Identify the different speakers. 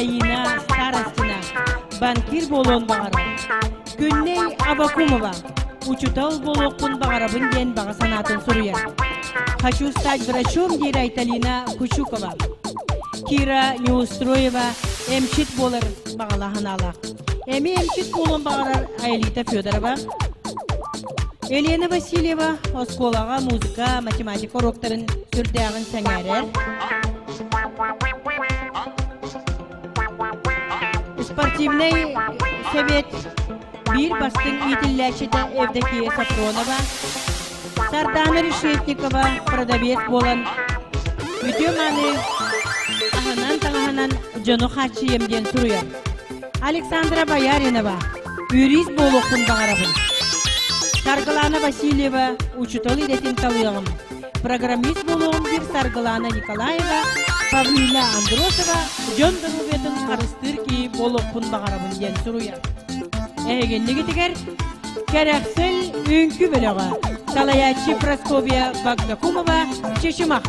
Speaker 1: Ayina starostina bankir bolon bağara. Günney Abakumova учитал болокпун бағарабын ден баға санатын сурья. Хочу стать врачом, дира Италина Кучукова. Кира Неустроева эмчит болар бағалахан ала. Эми эмчит болон бағарар Айлита Федорова. Елена Васильева осколаға музыка, математика уроктарын сүрдәғын сәңәрер. Спортивный совет bir бастың етілләчеті Евдокия Сафронова, Сардана Решетникова, продавец болан, Үтеманы ағынан-таңағынан жону хатшы емден сұруяр. Александра Бояринова, юрист болуқын бағарабын. Сарғылана Васильева, учитол идетін талыяғым. Программист болуғым бір Сарғылана Николаева, Павлина Андросова, жон дұрубетін қарыстырки болуқын бағарабын ден сұруяр. Эгеннеги тигер керексел үңкү бөлөгө Салаячи Просковия Багдакумова Чечимах